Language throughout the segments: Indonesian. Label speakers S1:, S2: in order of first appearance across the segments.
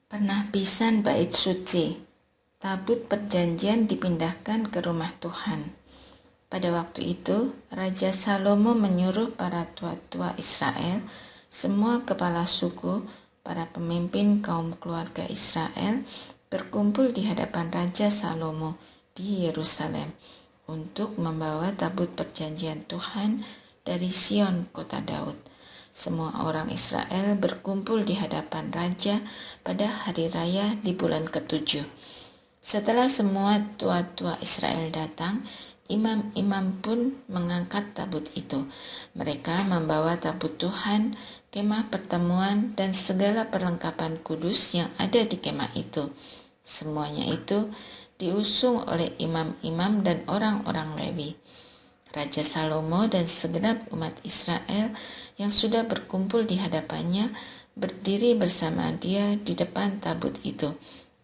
S1: Penahbisan bait suci. Tabut perjanjian dipindahkan ke rumah Tuhan. Pada waktu itu, Raja Salomo menyuruh para tua-tua Israel, semua kepala suku, para pemimpin kaum keluarga Israel, berkumpul di hadapan Raja Salomo di Yerusalem untuk membawa tabut perjanjian Tuhan dari Sion, kota Daud. Semua orang Israel berkumpul di hadapan raja pada hari raya di bulan ke-7. Setelah semua tua-tua Israel datang, imam-imam pun mengangkat tabut itu. Mereka membawa tabut Tuhan, kemah pertemuan, dan segala perlengkapan kudus yang ada di kemah itu. Semuanya itu diusung oleh imam-imam dan orang-orang Lewi. Raja Salomo dan segenap umat Israel yang sudah berkumpul di hadapannya berdiri bersama dia di depan tabut itu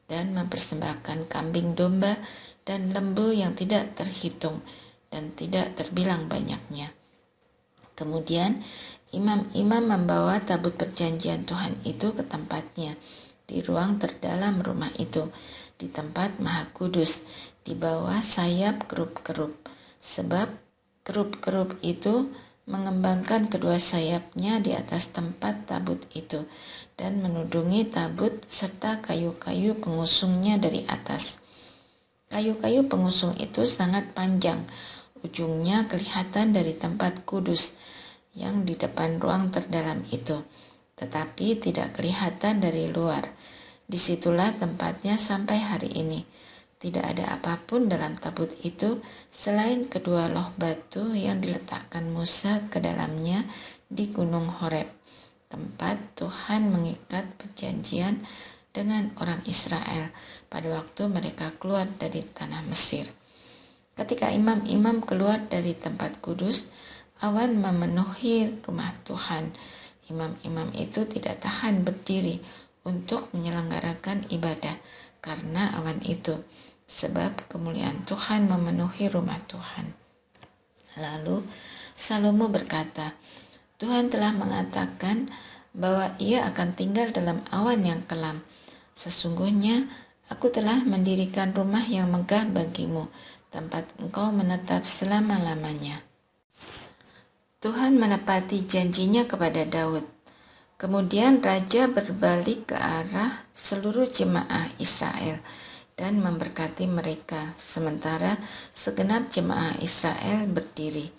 S1: dan mempersembahkan kambing domba dan lembu yang tidak terhitung dan tidak terbilang banyaknya. Kemudian imam-imam membawa tabut perjanjian Tuhan itu ke tempatnya di ruang terdalam rumah itu, di tempat Maha Kudus, di bawah sayap kerup-kerup, sebab kerup-kerup itu mengembangkan kedua sayapnya di atas tempat tabut itu dan menudungi tabut serta kayu-kayu pengusungnya dari atas. Kayu-kayu pengusung itu sangat panjang, ujungnya kelihatan dari tempat kudus yang di depan ruang terdalam itu, tetapi tidak kelihatan dari luar. Disitulah tempatnya sampai hari ini. Tidak ada apapun dalam tabut itu selain kedua loh batu yang diletakkan Musa ke dalamnya di Gunung Horeb, tempat Tuhan mengikat perjanjian dengan orang Israel pada waktu mereka keluar dari tanah Mesir. Ketika imam-imam keluar dari tempat kudus, awan memenuhi rumah Tuhan. Imam-imam itu tidak tahan berdiri untuk menyelenggarakan ibadah karena awan itu, sebab kemuliaan Tuhan memenuhi rumah Tuhan. Lalu Salomo berkata, Tuhan telah mengatakan bahwa ia akan tinggal dalam awan yang kelam. Sesungguhnya aku telah mendirikan rumah yang megah bagimu, tempat engkau menetap selama-lamanya. Tuhan menepati janjinya kepada Daud. Kemudian raja berbalik ke arah seluruh jemaah Israel dan memberkati mereka, sementara segenap jemaah Israel berdiri.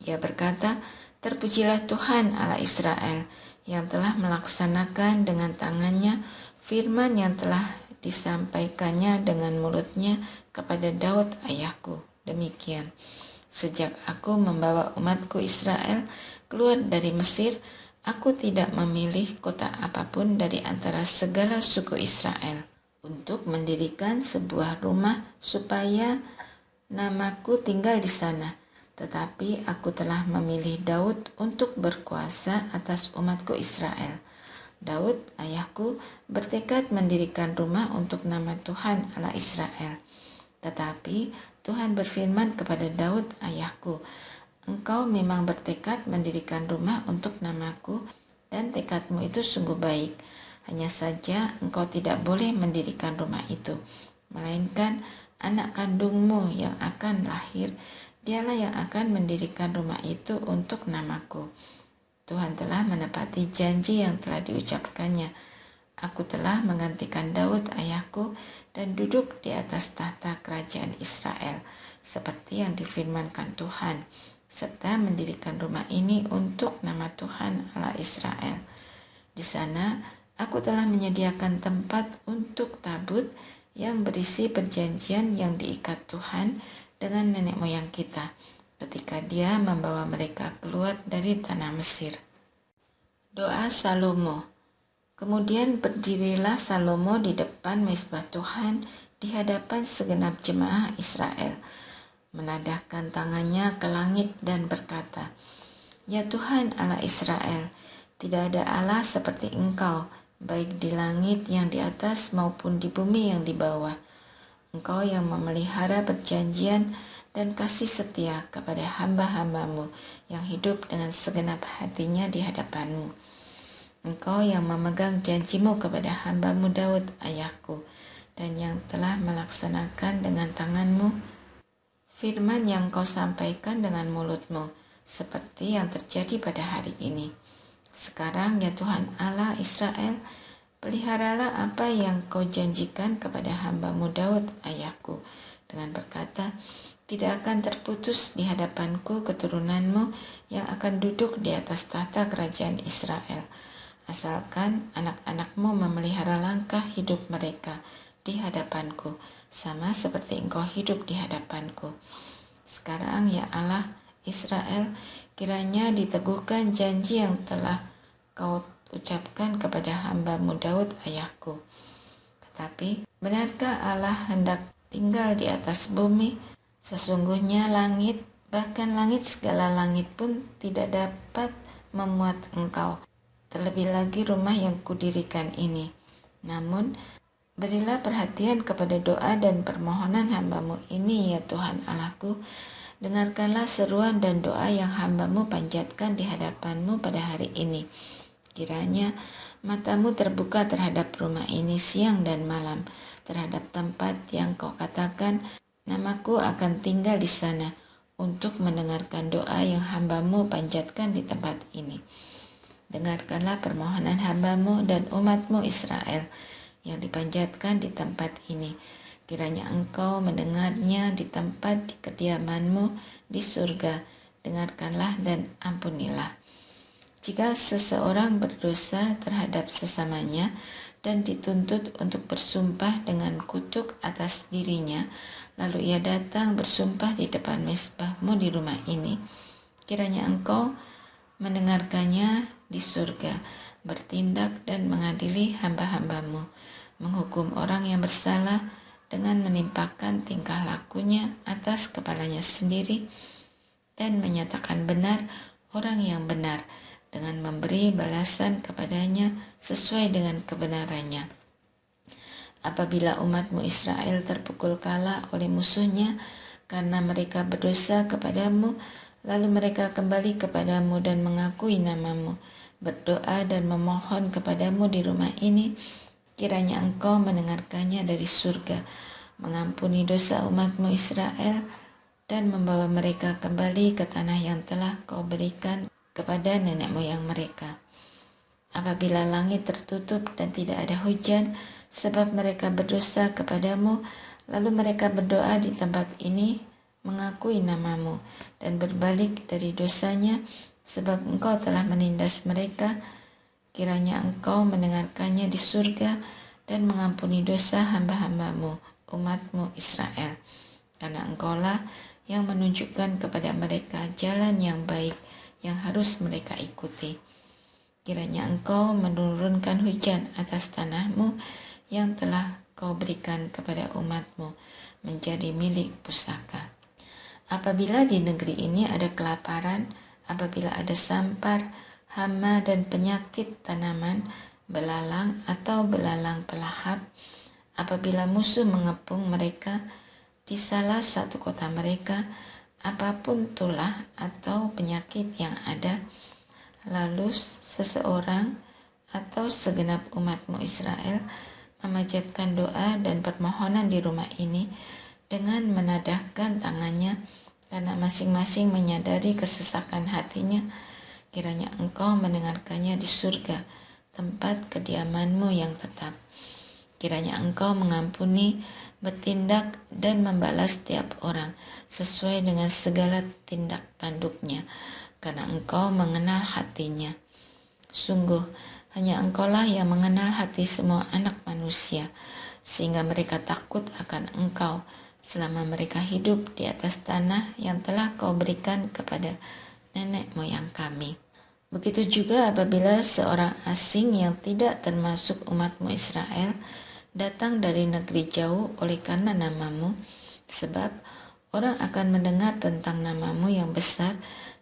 S1: Ia berkata, terpujilah Tuhan Allah Israel yang telah melaksanakan dengan tangannya firman yang telah disampaikannya dengan mulutnya kepada Daud ayahku. Demikian, sejak aku membawa umatku Israel keluar dari Mesir, aku tidak memilih kota apapun dari antara segala suku Israel untuk mendirikan sebuah rumah supaya namaku tinggal di sana. Tetapi aku telah memilih Daud untuk berkuasa atas umatku Israel. Daud, ayahku, bertekad mendirikan rumah untuk nama Tuhan Allah Israel. Tetapi Tuhan berfirman kepada Daud, ayahku, engkau memang bertekad mendirikan rumah untuk namaku, dan tekadmu itu sungguh baik. Hanya saja engkau tidak boleh mendirikan rumah itu, melainkan anak kandungmu yang akan lahir, dialah yang akan mendirikan rumah itu untuk namaku. Tuhan telah menepati janji yang telah diucapkannya. Aku telah menggantikan Daud ayahku dan duduk di atas tahta kerajaan Israel, seperti yang difirmankan Tuhan, serta mendirikan rumah ini untuk nama Tuhan Allah Israel. Di sana aku telah menyediakan tempat untuk tabut yang berisi perjanjian yang diikat Tuhan dengan nenek moyang kita ketika dia membawa mereka keluar dari tanah Mesir. Doa Salomo. Kemudian berdirilah Salomo di depan mezbah Tuhan di hadapan segenap jemaah Israel, menadahkan tangannya ke langit dan berkata, Ya Tuhan Allah Israel, tidak ada Allah seperti Engkau, baik di langit yang di atas maupun di bumi yang di bawah. Engkau yang memelihara perjanjian dan kasih setia kepada hamba-hambamu yang hidup dengan segenap hatinya di hadapanmu. Engkau yang memegang janjimu kepada hamba-Mu Daud ayahku, dan yang telah melaksanakan dengan tanganmu firman yang Kau sampaikan dengan mulutmu, seperti yang terjadi pada hari ini. Sekarang ya Tuhan Allah Israel, peliharalah apa yang Kau janjikan kepada hamba-Mu Daud ayahku, dengan berkata, tidak akan terputus di hadapanku keturunanmu yang akan duduk di atas tahta kerajaan Israel, asalkan anak-anakmu memelihara langkah hidup mereka di hadapanku, sama seperti Engkau hidup di hadapanku. Sekarang ya Allah Israel, kiranya diteguhkan janji yang telah Kau ucapkan kepada hamba-Mu Daud ayahku. Tetapi, benarkah Allah hendak tinggal di atas bumi? Sesungguhnya langit, bahkan langit segala langit pun tidak dapat memuat Engkau, terlebih lagi rumah yang kudirikan ini. Namun, berilah perhatian kepada doa dan permohonan hamba-Mu ini ya Tuhan Allahku. Dengarkanlah seruan dan doa yang hamba-Mu panjatkan di hadapan-Mu pada hari ini. Kiranya mata-Mu terbuka terhadap rumah ini siang dan malam, terhadap tempat yang Kau katakan, namaku akan tinggal di sana, untuk mendengarkan doa yang hamba-Mu panjatkan di tempat ini. Dengarkanlah permohonan hamba-Mu dan umat-Mu Israel yang dipanjatkan di tempat ini. Kiranya Engkau mendengarnya di tempat di kediaman-Mu di surga. Dengarkanlah dan ampunilah. Jika seseorang berdosa terhadap sesamanya dan dituntut untuk bersumpah dengan kutuk atas dirinya, lalu ia datang bersumpah di depan mezbah-Mu di rumah ini, kiranya Engkau mendengarkannya di surga, bertindak dan mengadili hamba-hamba-Mu, menghukum orang yang bersalah dengan menimpakan tingkah lakunya atas kepalanya sendiri, dan menyatakan benar orang yang benar, dengan memberi balasan kepadanya sesuai dengan kebenarannya. Apabila umat-Mu Israel terpukul kalah oleh musuhnya karena mereka berdosa kepadamu, lalu mereka kembali kepadamu dan mengakui nama-Mu, berdoa dan memohon kepadamu di rumah ini, kiranya Engkau mendengarkannya dari surga, mengampuni dosa umat-Mu Israel, dan membawa mereka kembali ke tanah yang telah Kau berikan kepada nenek moyang mereka. Apabila langit tertutup dan tidak ada hujan, sebab mereka berdosa kepadamu, lalu mereka berdoa di tempat ini, mengakui nama-Mu, dan berbalik dari dosanya, sebab Engkau telah menindas mereka, kiranya Engkau mendengarkannya di surga, dan mengampuni dosa hamba-hamba-Mu, umat-Mu Israel. Karena Engkaulah yang menunjukkan kepada mereka jalan yang baik, yang harus mereka ikuti. Kiranya Engkau menurunkan hujan atas tanah-Mu yang telah Kau berikan kepada umat-Mu menjadi milik pusaka. Apabila di negeri ini ada kelaparan, apabila ada sampar, hama dan penyakit tanaman, belalang atau belalang pelahap, apabila musuh mengepung mereka di salah satu kota mereka, apapun tulah atau penyakit yang ada, lalu seseorang atau segenap umat-Mu Israel memanjatkan doa dan permohonan di rumah ini dengan menadahkan tangannya karena masing-masing menyadari kesesakan hatinya, kiranya Engkau mendengarkannya di surga, tempat kediaman-Mu yang tetap. Kiranya Engkau mengampuni, bertindak dan membalas setiap orang sesuai dengan segala tindak tanduknya, karena Engkau mengenal hatinya. Sungguh, hanya Engkaulah yang mengenal hati semua anak manusia, sehingga mereka takut akan Engkau selama mereka hidup di atas tanah yang telah Kau berikan kepada nenek moyang kami. Begitu juga apabila seorang asing yang tidak termasuk umat-Mu Israel datang dari negeri jauh oleh karena nama-Mu, sebab orang akan mendengar tentang nama-Mu yang besar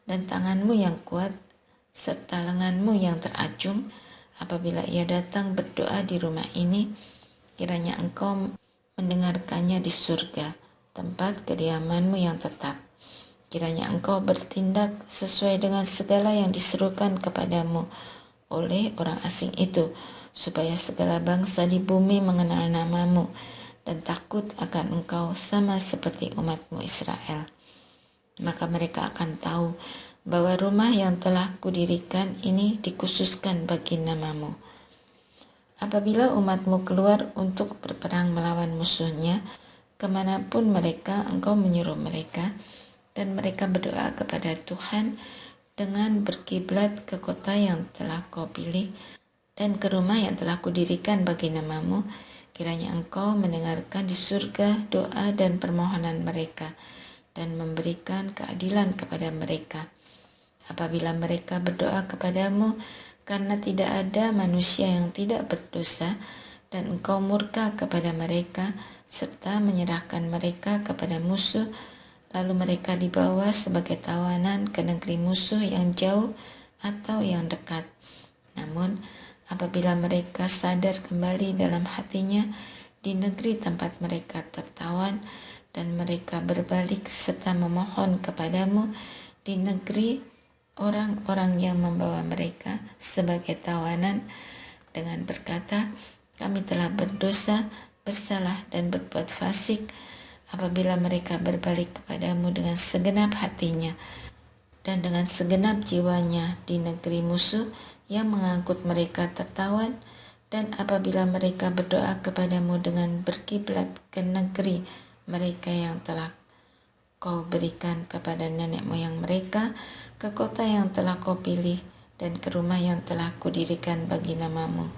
S1: dan tangan-Mu yang kuat, serta lengan-Mu yang teracung. Apabila ia datang berdoa di rumah ini, kiranya Engkau mendengarkannya di surga, tempat kediaman-Mu yang tetap. Kiranya Engkau bertindak sesuai dengan segala yang diserukan kepadamu oleh orang asing itu, supaya segala bangsa di bumi mengenal namamu dan takut akan engkau sama seperti umatmu Israel. Maka mereka akan tahu bahwa rumah yang telah kudirikan ini dikhususkan bagi namamu. Apabila umatmu keluar untuk berperang melawan musuhnya, kemanapun mereka, engkau menyuruh mereka, dan mereka berdoa kepada Tuhan dengan berkiblat ke kota yang telah kau pilih dan ke rumah yang telah kudirikan bagi namamu, kiranya engkau mendengarkan di surga doa dan permohonan mereka dan memberikan keadilan kepada mereka. Apabila mereka berdoa kepadamu, karena tidak ada manusia yang tidak berdosa, dan engkau murka kepada mereka, serta menyerahkan mereka kepada musuh, lalu mereka dibawa sebagai tawanan ke negeri musuh yang jauh atau yang dekat. Namun, apabila mereka sadar kembali dalam hatinya di negeri tempat mereka tertawan, dan mereka berbalik serta memohon kepadamu di negeri orang-orang yang membawa mereka sebagai tawanan dengan berkata, kami telah berdosa, bersalah dan berbuat fasik. Apabila mereka berbalik kepadamu dengan segenap hatinya dan dengan segenap jiwanya di negeri musuh yang mengangkut mereka tertawan, dan apabila mereka berdoa kepadamu dengan berkiblat ke negeri mereka yang telah kau berikan kepada nenek moyang mereka, ke kota yang telah kau pilih, dan ke rumah yang telah kudirikan bagi namamu.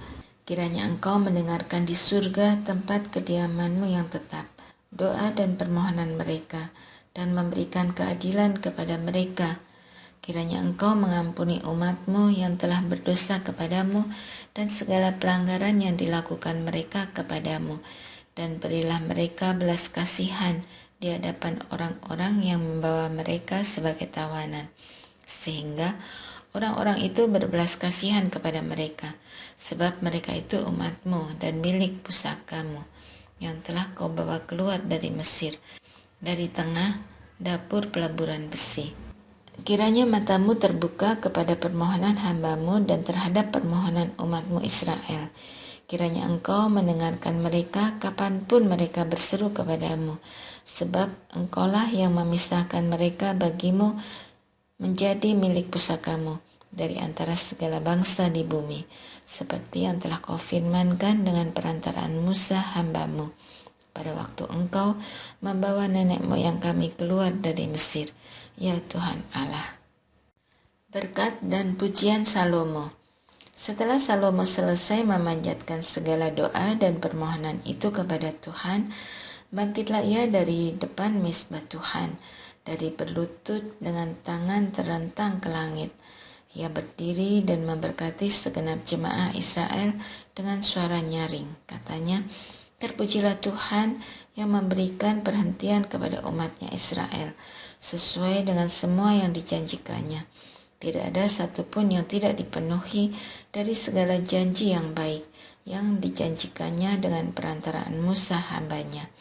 S1: Kiranya engkau mendengarkan di surga tempat kediamanmu yang tetap, doa dan permohonan mereka, dan memberikan keadilan kepada mereka. Kiranya engkau mengampuni umatmu yang telah berdosa kepadamu, dan segala pelanggaran yang dilakukan mereka kepadamu, dan berilah mereka belas kasihan di hadapan orang-orang yang membawa mereka sebagai tawanan, sehingga orang-orang itu berbelas kasihan kepada mereka, sebab mereka itu umatmu dan milik pusakamu, yang telah kau bawa keluar dari Mesir, dari tengah dapur pelaburan besi. Kiranya matamu terbuka kepada permohonan hambamu dan terhadap permohonan umatmu Israel. Kiranya engkau mendengarkan mereka kapanpun mereka berseru kepadamu, sebab engkaulah yang memisahkan mereka bagimu menjadi milik pusakamu dari antara segala bangsa di bumi, seperti yang telah kau firmankan dengan perantaraan Musa hambamu, pada waktu engkau membawa nenek moyang kami keluar dari Mesir, ya Tuhan Allah. Berkat dan pujian Salomo. Setelah Salomo selesai memanjatkan segala doa dan permohonan itu kepada Tuhan, bangkitlah ia dari depan misbah Tuhan, dari berlutut dengan tangan terentang ke langit. Ia berdiri dan memberkati segenap jemaah Israel dengan suara nyaring. Katanya, terpujilah Tuhan yang memberikan perhentian kepada umatnya Israel, sesuai dengan semua yang dijanjikannya. Tidak ada satupun yang tidak dipenuhi dari segala janji yang baik yang dijanjikannya dengan perantaraan Musa hambanya.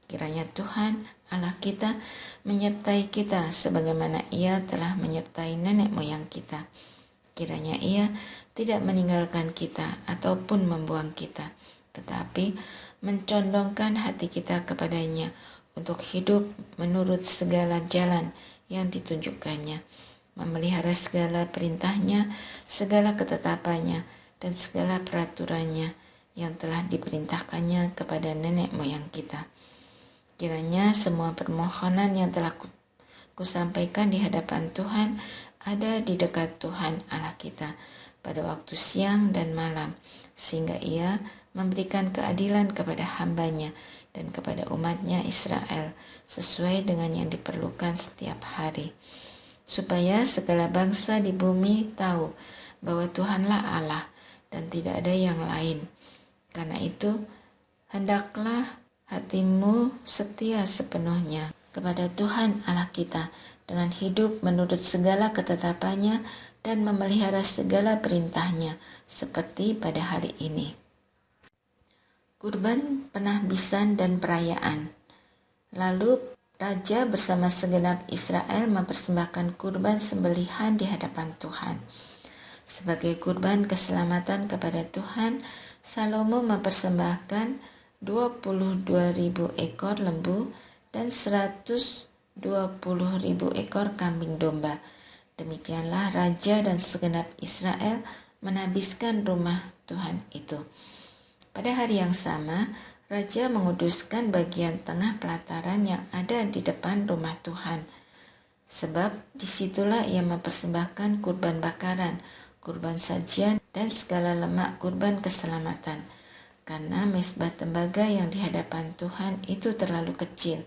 S1: Kiranya Tuhan Allah kita menyertai kita sebagaimana Ia telah menyertai nenek moyang kita. Kiranya Ia tidak meninggalkan kita ataupun membuang kita, tetapi mencondongkan hati kita kepadanya untuk hidup menurut segala jalan yang ditunjukkannya, memelihara segala perintahnya, segala ketetapannya, dan segala peraturannya yang telah diperintahkannya kepada nenek moyang kita. Kiranya semua permohonan yang telah kusampaikan di hadapan Tuhan ada di dekat Tuhan Allah kita pada waktu siang dan malam, sehingga Ia memberikan keadilan kepada hambanya dan kepada umatnya Israel sesuai dengan yang diperlukan setiap hari, supaya segala bangsa di bumi tahu bahwa Tuhanlah Allah dan tidak ada yang lain. Karena itu, hendaklah hatimu setia sepenuhnya kepada Tuhan Allah kita dengan hidup menurut segala ketetapannya dan memelihara segala perintahnya seperti pada hari ini. Kurban penahbisan dan perayaan. Lalu Raja bersama segenap Israel mempersembahkan kurban sembelihan di hadapan Tuhan. Sebagai kurban keselamatan kepada Tuhan, Salomo mempersembahkan 22.000 ekor lembu dan 120.000 ekor kambing domba. Demikianlah raja dan segenap Israel menhabiskan rumah Tuhan itu. Pada hari yang sama, raja menguduskan bagian tengah pelataran yang ada di depan rumah Tuhan. Sebab disitulah ia mempersembahkan kurban bakaran, kurban sajian, dan segala lemak kurban keselamatan. Karena mezbah tembaga yang di hadapan Tuhan itu terlalu kecil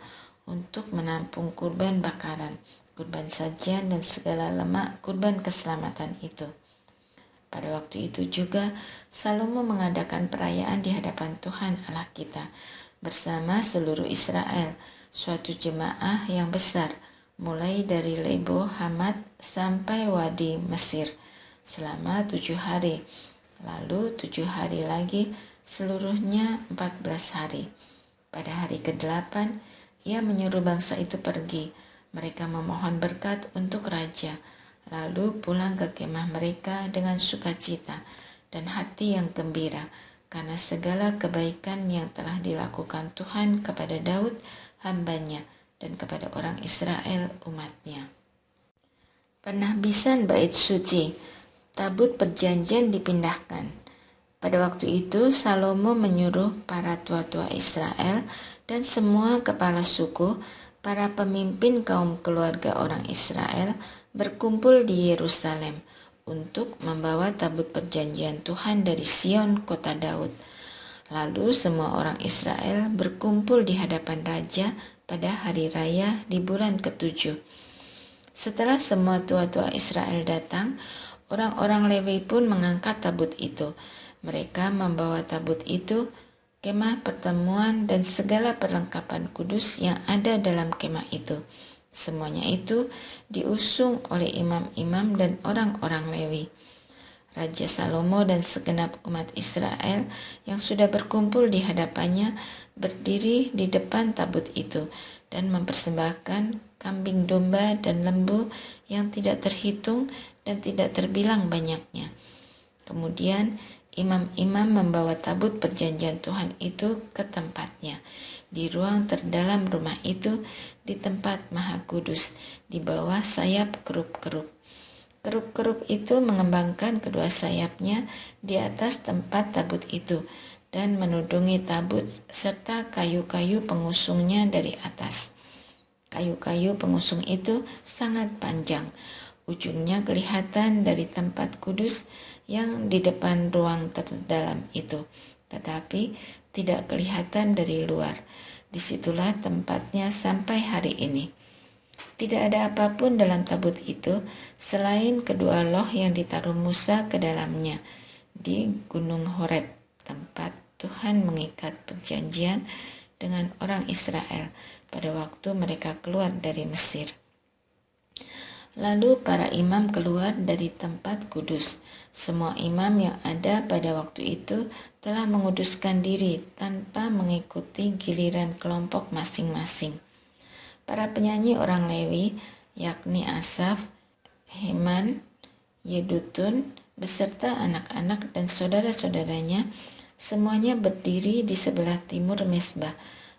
S1: untuk menampung kurban bakaran, kurban sajian, dan segala lemak kurban keselamatan itu. Pada waktu itu juga Salomo mengadakan perayaan di hadapan Tuhan Allah kita bersama seluruh Israel, suatu jemaah yang besar, mulai dari Lebo Hamat sampai Wadi Mesir selama 7 hari, lalu 7 hari lagi, seluruhnya 14 hari. Pada hari ke-8, ia menyuruh bangsa itu pergi. Mereka memohon berkat untuk raja, lalu pulang ke kemah mereka dengan sukacita dan hati yang gembira, karena segala kebaikan yang telah dilakukan Tuhan kepada Daud, hambanya, dan kepada orang Israel, umatnya. Penahbisan bait suci, tabut perjanjian dipindahkan. Pada waktu itu Salomo menyuruh para tua-tua Israel dan semua kepala suku, para pemimpin kaum keluarga orang Israel berkumpul di Yerusalem untuk membawa tabut perjanjian Tuhan dari Sion, kota Daud. Lalu semua orang Israel berkumpul di hadapan raja pada hari raya di bulan ke-7. Setelah semua tua-tua Israel datang, orang-orang Lewi pun mengangkat tabut itu. Mereka membawa tabut itu, kemah pertemuan, dan segala perlengkapan kudus yang ada dalam kemah itu. Semuanya itu diusung oleh imam-imam dan orang-orang Lewi. Raja Salomo dan segenap umat Israel yang sudah berkumpul di hadapannya berdiri di depan tabut itu dan mempersembahkan kambing domba dan lembu yang tidak terhitung dan tidak terbilang banyaknya. Kemudian imam-imam membawa tabut perjanjian Tuhan itu ke tempatnya, di ruang terdalam rumah itu, di tempat maha kudus, di bawah sayap kerup-kerup. Kerup-kerup itu mengembangkan kedua sayapnya di atas tempat tabut itu, dan menudungi tabut serta kayu-kayu pengusungnya dari atas. Kayu-kayu pengusung itu sangat panjang, ujungnya kelihatan dari tempat kudus yang di depan ruang terdalam itu, tetapi tidak kelihatan dari luar. Disitulah tempatnya sampai hari ini. Tidak ada apapun dalam tabut itu selain kedua loh yang ditaruh Musa ke dalamnya di Gunung Horeb, tempat Tuhan mengikat perjanjian dengan orang Israel pada waktu mereka keluar dari Mesir. Lalu para imam keluar dari tempat kudus. Semua imam yang ada pada waktu itu telah menguduskan diri tanpa mengikuti giliran kelompok masing-masing. Para penyanyi orang Lewi, yakni Asaf, Heman, Yedutun, beserta anak-anak dan saudara-saudaranya, semuanya berdiri di sebelah timur mezbah,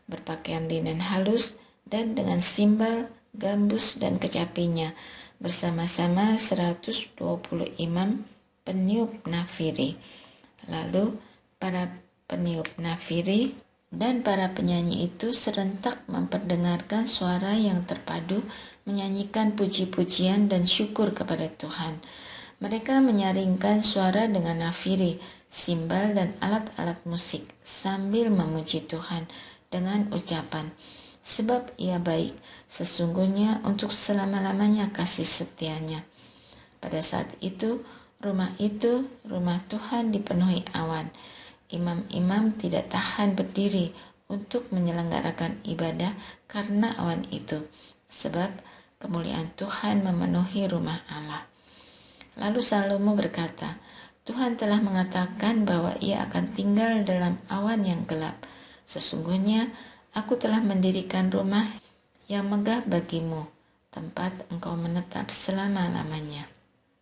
S1: berpakaian linen halus dan dengan simbal, gambus, dan kecapinya, bersama-sama 120 imam peniup nafiri. Lalu para peniup nafiri dan para penyanyi itu serentak memperdengarkan suara yang terpadu, menyanyikan puji-pujian dan syukur kepada Tuhan. Mereka menyaringkan suara dengan nafiri, simbal, dan alat-alat musik sambil memuji Tuhan dengan ucapan, sebab ia baik, sesungguhnya untuk selama-lamanya kasih setianya. Pada saat itu, rumah Tuhan dipenuhi awan. Imam-imam tidak tahan berdiri untuk menyelenggarakan ibadah karena awan itu, sebab kemuliaan Tuhan memenuhi rumah Allah. Lalu Salomo berkata, Tuhan telah mengatakan bahwa ia akan tinggal dalam awan yang gelap. Sesungguhnya aku telah mendirikan rumah yang megah bagimu, tempat engkau menetap selama-lamanya.